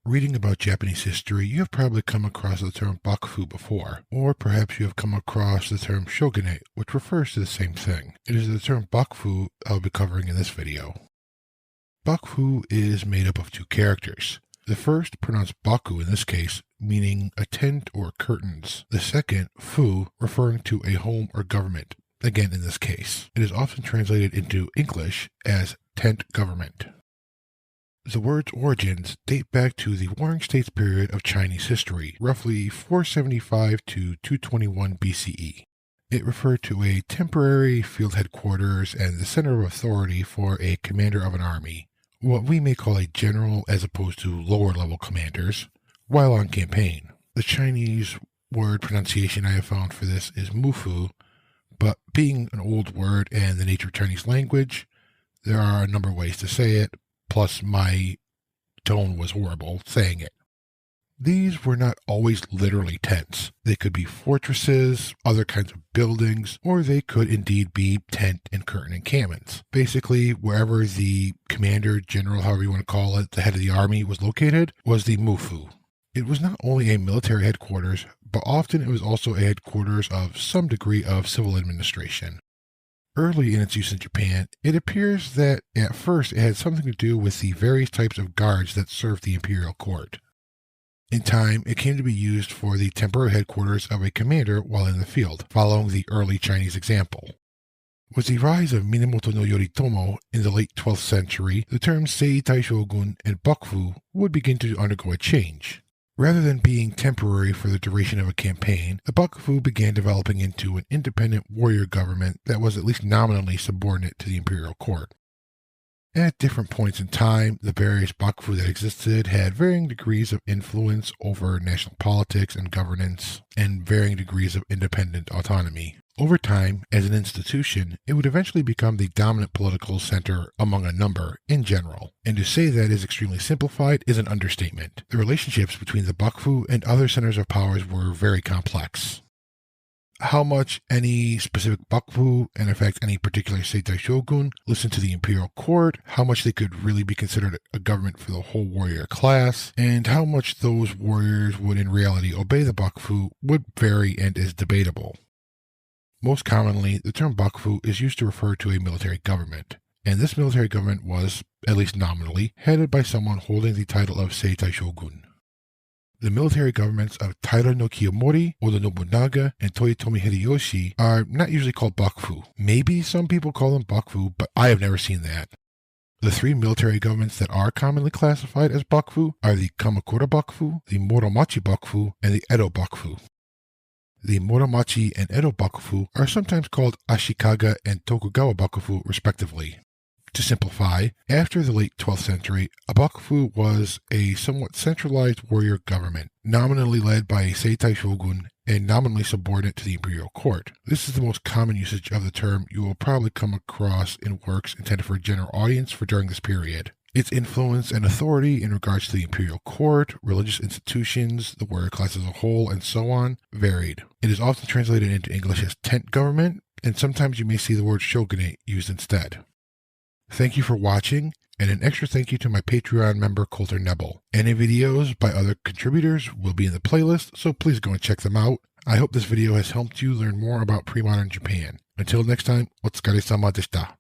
Reading about Japanese history, you have probably come across the term Bakufu before, or perhaps you have come across the term shogunate, which refers to the same thing. It is the term Bakufu I'll be covering in this video. Bakufu is made up of two characters. The first, pronounced baku in this case, meaning a tent or curtains. The second, fu, referring to a home or government, again in this case. It is often translated into English as tent government. The word's origins date back to the Warring States period of Chinese history, roughly 475 to 221 BCE. It referred to a temporary field headquarters and the center of authority for a commander of an army, what we may call a general as opposed to lower-level commanders, while on campaign. The Chinese word pronunciation I have found for this is mufu, but being an old word and the nature of Chinese language, there are a number of ways to say it, plus my tone was horrible saying it. These were not always literally tents. They could be fortresses, other kinds of buildings, or they could indeed be tent and curtain encampments. Basically, wherever the commander, general, however you want to call it, the head of the army was located, was the mufu. It was not only a military headquarters, but often it was also a headquarters of some degree of civil administration. Early in its use in Japan, it appears that at first it had something to do with the various types of guards that served the imperial court. In time, it came to be used for the temporary headquarters of a commander while in the field, following the early Chinese example. With the rise of Minamoto no Yoritomo in the late 12th century, the terms Seitai Shogun and Bakufu would begin to undergo a change. Rather than being temporary for the duration of a campaign, the Bakufu began developing into an independent warrior government that was at least nominally subordinate to the imperial court. At different points in time, the various Bakufu that existed had varying degrees of influence over national politics and governance, and varying degrees of independent autonomy. Over time, as an institution, it would eventually become the dominant political center among a number in general. And to say that is extremely simplified is an understatement. The relationships between the Bakufu and other centers of powers were very complex. How much any specific Bakufu, and in fact any particular Seitai Shogun, listened to the imperial court, how much they could really be considered a government for the whole warrior class, and how much those warriors would in reality obey the Bakufu would vary and is debatable. Most commonly, the term Bakufu is used to refer to a military government, and this military government was, at least nominally, headed by someone holding the title of Seitai Shogun. The military governments of Taira no Kiyomori, Oda Nobunaga, and Toyotomi Hideyoshi are not usually called Bakufu. Maybe some people call them Bakufu, but I have never seen that. The three military governments that are commonly classified as Bakufu are the Kamakura Bakufu, the Muromachi Bakufu, and the Edo Bakufu. The Muromachi and Edo Bakufu are sometimes called Ashikaga and Tokugawa Bakufu respectively. To simplify, after the late 12th century, a Bakufu was a somewhat centralized warrior government, nominally led by a Seitai Shogun and nominally subordinate to the imperial court. This is the most common usage of the term you will probably come across in works intended for a general audience for during this period. Its influence and authority in regards to the imperial court, religious institutions, the warrior class as a whole, and so on, varied. It is often translated into English as tent government, and sometimes you may see the word shogunate used instead. Thank you for watching, and an extra thank you to my Patreon member Coulter Nebel. Any videos by other contributors will be in the playlist, so please go and check them out. I hope this video has helped you learn more about pre-modern Japan. Until next time, otsukare-sama deshita.